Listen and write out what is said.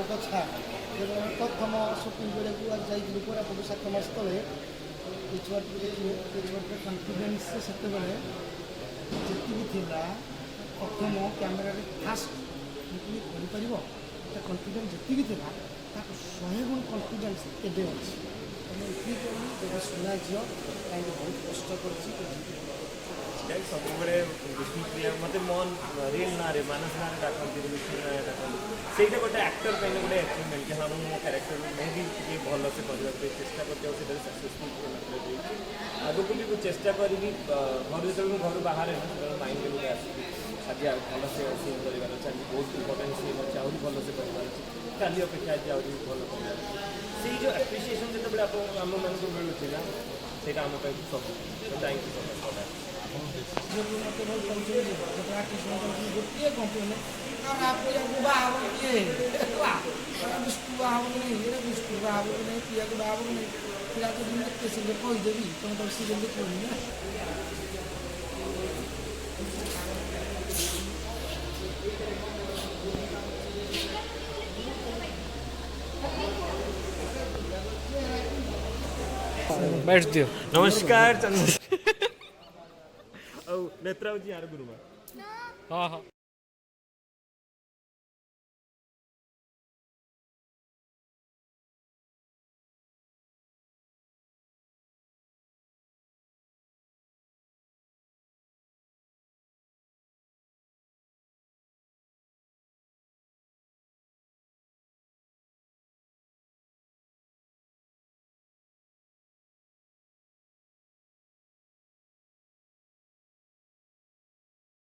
କଥା ଯେବେ ପ୍ରଥମ ସୁଟିଂ କରିବାକୁ ଯାଇଥିଲି କୋରାପୁଟ 7 ମାସ ତଳେ ଏ ଛୁଆଟି ଦେଖିବେ ଏ ଛୁଆଟିର କନଫିଡେନ୍ସ ସେତେବେଳେ ଯେତିକି ଥିଲା ପ୍ରଥମ କ୍ୟାମେରାରେ ଫାଷ୍ଟ କରିପାରିବ ତା କନଫିଡେନ୍ସ ଯେତିକି ଥିଲା ତାକୁ 100 ଗୁଣ କନଫିଡେନ୍ସ ଏବେ ଅଛି। ତେଣୁ ଏତିକି କହିଲି ଯଦି ସୁନା ଝିଅ କାହିଁକି ବହୁତ କଷ୍ଟ କରିଛି ସବୁବେଳେ ବିଷ୍ଣୁପ୍ରିୟା ମତେ ମନ ରିଲ୍ ନାଁରେ ମାନସ ନାଁରେ ଡାକନ୍ତି ବିଷ୍ଣୁ ନାଁରେ ଡାକନ୍ତି ସେଇଟା ଗୋଟେ ଆକ୍ଟର ପାଇଁ ଗୋଟେ ଆଚିଭମେଣ୍ଟ କି ହଁ ମୁଁ ମୋ କ୍ୟାରେକ୍ଟର ମେବି ଟିକେ ଭଲସେ କରିବାକୁ ଚେଷ୍ଟା କରିଛି ଆଉ ସେଇଟା ସକ୍ସେସଫୁଲ୍ ଦେଇଛି। ଆଗକୁ ବି ମୁଁ ଚେଷ୍ଟା କରିବି ଘରୁ ଯେତେବେଳେ ମୁଁ ଘରୁ ବାହାରେ ନା ସେତେବେଳେ ମାଇଣ୍ଡରେ ଗୋଟେ ଆସିବି ଆଜି ଆଉ ଭଲସେ ସିନ୍ କରିବାର ଅଛି ଆଜି ବହୁତ ଇମ୍ପୋର୍ଟାଣ୍ଟ ସିନ୍ ଅଛି ଆହୁରି ଭଲସେ କରିବାର ଅଛି କାଲି ଅପେକ୍ଷା ଆଜି ଆହୁରି ଭଲ କରିବାର ଅଛି। ସେଇ ଯେଉଁ ଆପ୍ରିସିଏସନ୍ ଯେତେବେଳେ ଆମମାନଙ୍କୁ ମିଳୁଛି ନା ସେଇଟା ଆମ ପାଇଁ ସବୁ thank you so much for that. ଝିଅକୁ ମୋତେ ଭଲ ପାଉଛନ୍ତି ଯେତେବେଳେ ଆର୍ଟିଷ୍ଟ ଗୋଟିଏ କମ୍ପ୍ଲେନ୍ ପ୍ରିୟାକୁ ବାହା ହବ କିଏ ବିଷ୍ଣୁ ବାହା ହବ କି ନାହିଁ ଏଇଟା ବିଷ୍ଣୁ ବାହା ହବ କି ନାହିଁ ପ୍ରିୟାକୁ ବାହା ହବ କି ନାହିଁ ପ୍ରିୟା ଯଦି ମୁଁ ଏତେ ଶୀଘ୍ର କହିଦେବି ତମେ ତାକୁ ଶୀଘ୍ର ଦେଖିବନି ନା। बैठ दियो। नमस्कार चंद्र नेत्रा जी यार गुरुमा। हाँ हाँ